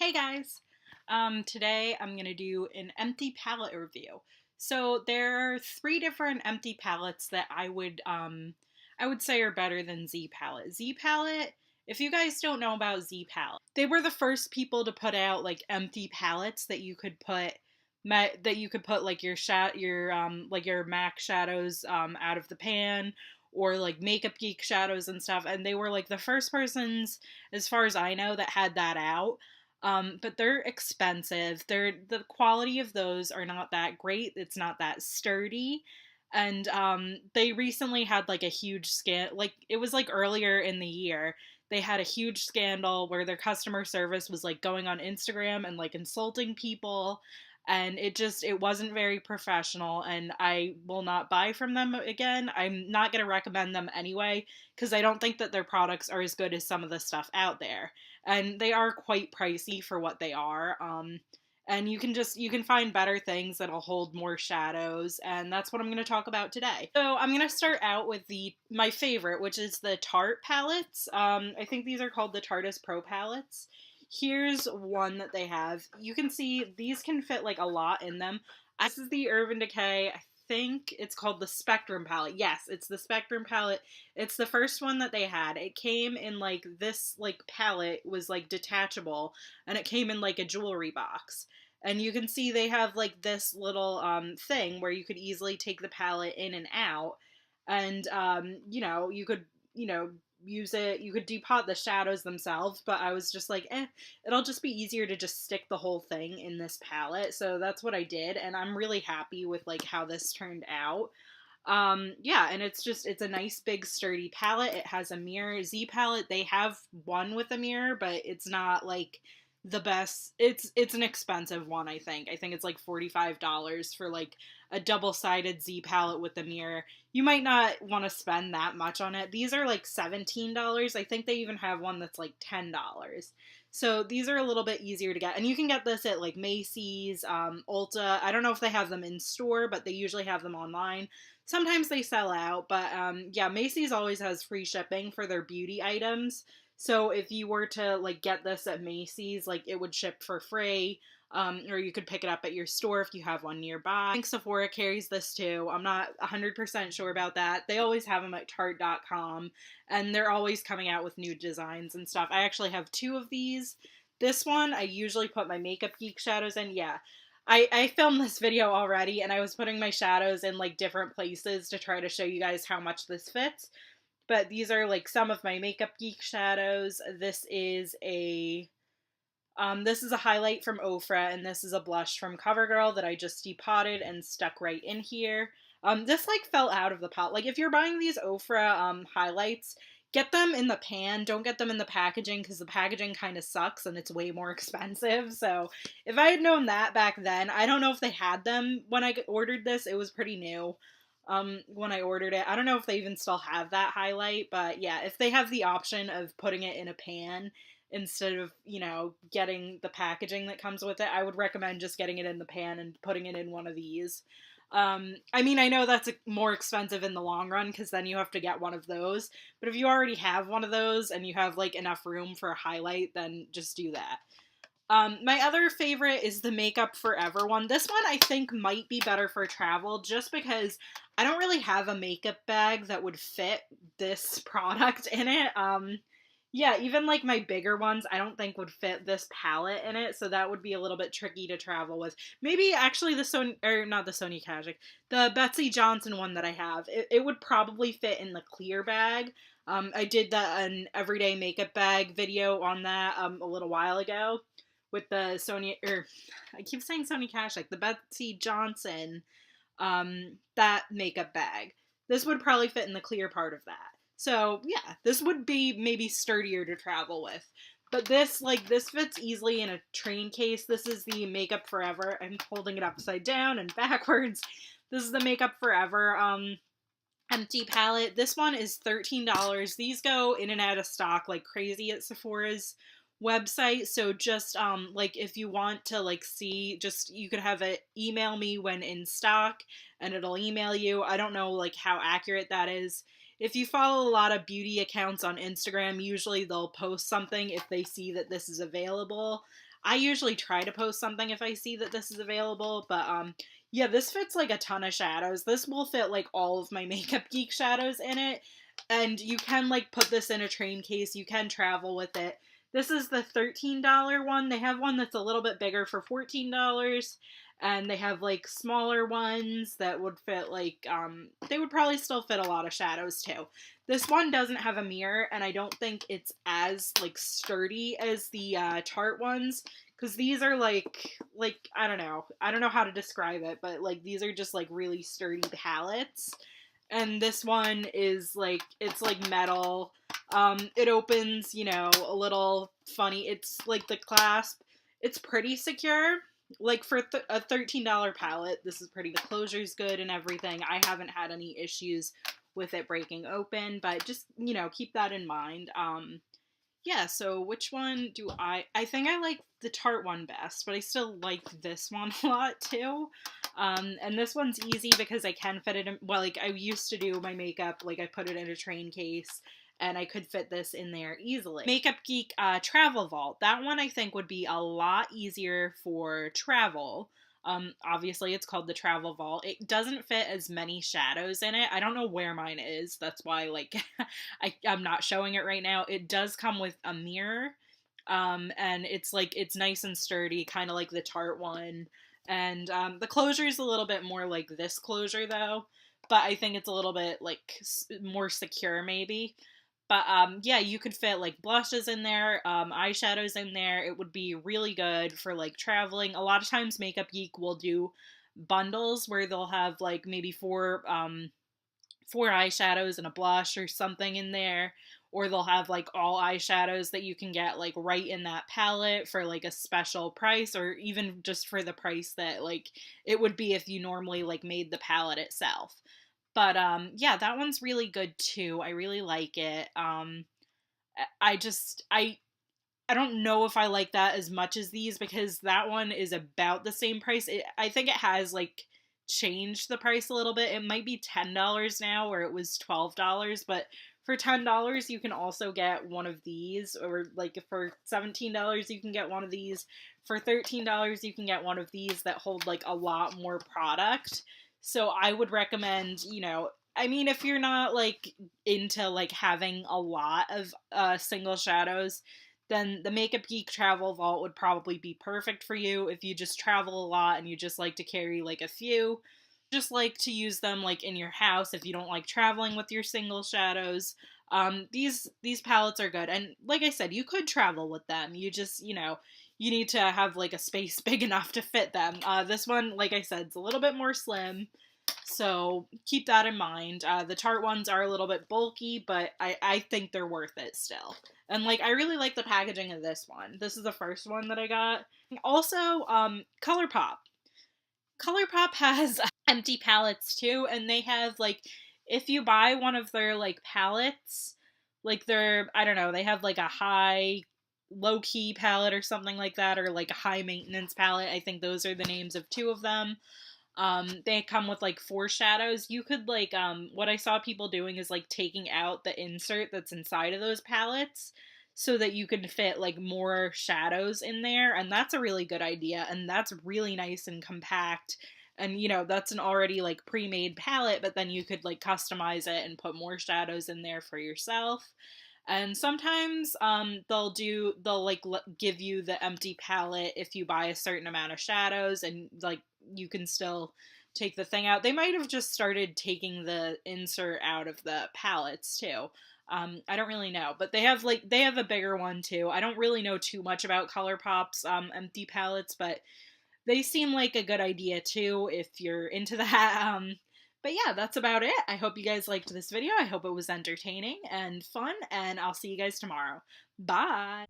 Hey guys! Today I'm going to do an empty palette review. So there are three different empty palettes that I would say are better than Z Palette. Z Palette, if you guys don't know about Z Palette, they were the first people to put out like empty palettes that you could put like your MAC shadows out of the pan, or like Makeup Geek shadows and stuff, and they were like the first persons, as far as I know, that had that out. But they're expensive. The quality of those are not that great. It's not that sturdy. And they recently had like a huge like it was like earlier in the year, they had a huge scandal where their customer service was like going on Instagram and like insulting people, and it wasn't very professional, and I will not buy from them again. I'm not going to recommend them anyway because I don't think that their products are as good as some of the stuff out there, and they are quite pricey for what they are. And you can find better things that'll hold more shadows, and that's what I'm going to talk about today. So I'm going to start out with my favorite, which is the Tarte palettes. I think these are called the Tarteist Pro palettes. Here's one that they have. You can see these can fit like a lot in them. This is the Urban Decay. I think it's called the Spectrum palette. Yes, it's the Spectrum palette. It's the first one that they had. It came in like this like palette was like detachable, and it came in like a jewelry box. And you can see they have like this little thing where you could easily take the palette in and out, and you could use it. You could depot the shadows themselves, but I was just like, it'll just be easier to just stick the whole thing in this palette. So that's what I did, and I'm really happy with like how this turned out. Yeah, and it's a nice big sturdy palette. It has a mirror. Z palette, they have one with a mirror, but it's not like the best. It's an expensive one, I think. I think it's like $45 for like a double-sided Z palette with a mirror. You might not want to spend that much on it. These are like $17. I think they even have one that's like $10. So these are a little bit easier to get. And you can get this at like Macy's, Ulta. I don't know if they have them in store, but they usually have them online. Sometimes they sell out, but yeah, Macy's always has free shipping for their beauty items. So if you were to like get this at Macy's, like it would ship for free. Or you could pick it up at your store if you have one nearby. I think Sephora carries this too. I'm not 100% sure about that. They always have them at Tarte.com, and they're always coming out with new designs and stuff. I actually have two of these. This one, I usually put my Makeup Geek shadows in. Yeah, I filmed this video already, and I was putting my shadows in like different places to try to show you guys how much this fits. But these are like some of my Makeup Geek shadows. This is a highlight from Ofra, and this is a blush from CoverGirl that I just depotted and stuck right in here. This like fell out of the pot. Like if you're buying these Ofra highlights, get them in the pan. Don't get them in the packaging because the packaging kind of sucks and it's way more expensive. So if I had known that back then, I don't know if they had them when I ordered this. It was pretty new when I ordered it. I don't know if they even still have that highlight, but yeah, if they have the option of putting it in a pan instead of, getting the packaging that comes with it, I would recommend just getting it in the pan and putting it in one of these. I mean, I know that's more expensive in the long run because then you have to get one of those, but if you already have one of those and you have like enough room for a highlight, then just do that. My other favorite is the Makeup Forever one. This one I think might be better for travel just because I don't really have a makeup bag that would fit this product in it. Yeah, even like my bigger ones I don't think would fit this palette in it, so that would be a little bit tricky to travel with. Maybe actually the Sony, or not the Sony Kajik, the Betsy Johnson one that I have, it would probably fit in the clear bag. I did an everyday makeup bag video on that a little while ago with the Sony, or I keep saying Sony Cash, like the Betsy Johnson, that makeup bag. This would probably fit in the clear part of that. So yeah, this would be maybe sturdier to travel with. But this fits easily in a train case. This is the Makeup Forever. I'm holding it upside down and backwards. This is the Makeup Forever empty palette. This one is $13. These go in and out of stock like crazy at Sephora's website. So just like if you want to like see, just you could have it email me when in stock and it'll email you. I don't know like how accurate that is. If you follow a lot of beauty accounts on Instagram, usually they'll post something if they see that this is available. I usually try to post something if I see that this is available, but yeah, this fits like a ton of shadows. This will fit like all of my Makeup Geek shadows in it, and you can like put this in a train case. You can travel with it. This is the $13 one. They have one that's a little bit bigger for $14, and they have like smaller ones that would fit like they would probably still fit a lot of shadows too. This one doesn't have a mirror, and I don't think it's as like sturdy as the Tarte ones, because these are like I don't know how to describe it, but like these are just like really sturdy palettes. And this one is like, it's like metal. It opens, you know, a little funny. It's like the clasp, it's pretty secure. Like for a $13 palette, this is pretty. The closure's good and everything. I haven't had any issues with it breaking open, but just, you know, keep that in mind. Yeah, so which one do I think I like the Tarte one best, but I still like this one a lot too. And this one's easy because I can fit it in, well, like I used to do my makeup, like I put it in a train case and I could fit this in there easily. Makeup Geek Travel Vault. That one I think would be a lot easier for travel. Obviously it's called the Travel Vault. It doesn't fit as many shadows in it. I don't know where mine is. That's why like I'm not showing it right now. It does come with a mirror. And it's like, it's nice and sturdy, kind of like the Tarte one. And the closure is a little bit more like this closure though, but I think it's a little bit like more secure maybe. But yeah, you could fit like blushes in there, eyeshadows in there. It would be really good for like traveling. A lot of times Makeup Geek will do bundles where they'll have like maybe four eyeshadows and a blush or something in there, or they'll have like all eyeshadows that you can get like right in that palette for like a special price, or even just for the price that like it would be if you normally like made the palette itself. But yeah, that one's really good too. I really like it. I just I don't know if I like that as much as these, because that one is about the same price. I think it has like changed the price a little bit. It might be $10 now, or it was $12, but for $10 you can also get one of these, or like for $17 you can get one of these. For $13 you can get one of these that hold like a lot more product. So I would recommend, you know, I mean, if you're not like into like having a lot of single shadows, then the Makeup Geek Travel Vault would probably be perfect for you. If you just travel a lot and you just like to carry like a few, just like to use them like in your house if you don't like traveling with your single shadows. These palettes are good, and like I said, you could travel with them. You just, you know, you need to have like a space big enough to fit them. This one, like I said, it's a little bit more slim, so keep that in mind. The Tarte ones are a little bit bulky, but I think they're worth it still. And like, I really like the packaging of this one. This is the first one that I got. Also, ColourPop. ColourPop has empty palettes too, and they have like, if you buy one of their like palettes, like they're, I don't know, they have like a high low key palette or something like that, or like a high maintenance palette. I think those are the names of two of them. They come with like four shadows. You could like, what I saw people doing is like taking out the insert that's inside of those palettes so that you can fit like more shadows in there. And that's a really good idea. And that's really nice and compact. And you know, that's an already like pre-made palette, but then you could like customize it and put more shadows in there for yourself. And sometimes they'll like give you the empty palette if you buy a certain amount of shadows, and like you can still take the thing out. They might have just started taking the insert out of the palettes too. I don't really know, but they have a bigger one too. I don't really know too much about ColourPop's empty palettes, but they seem like a good idea too if you're into that. But yeah, that's about it. I hope you guys liked this video. I hope it was entertaining and fun, and I'll see you guys tomorrow. Bye!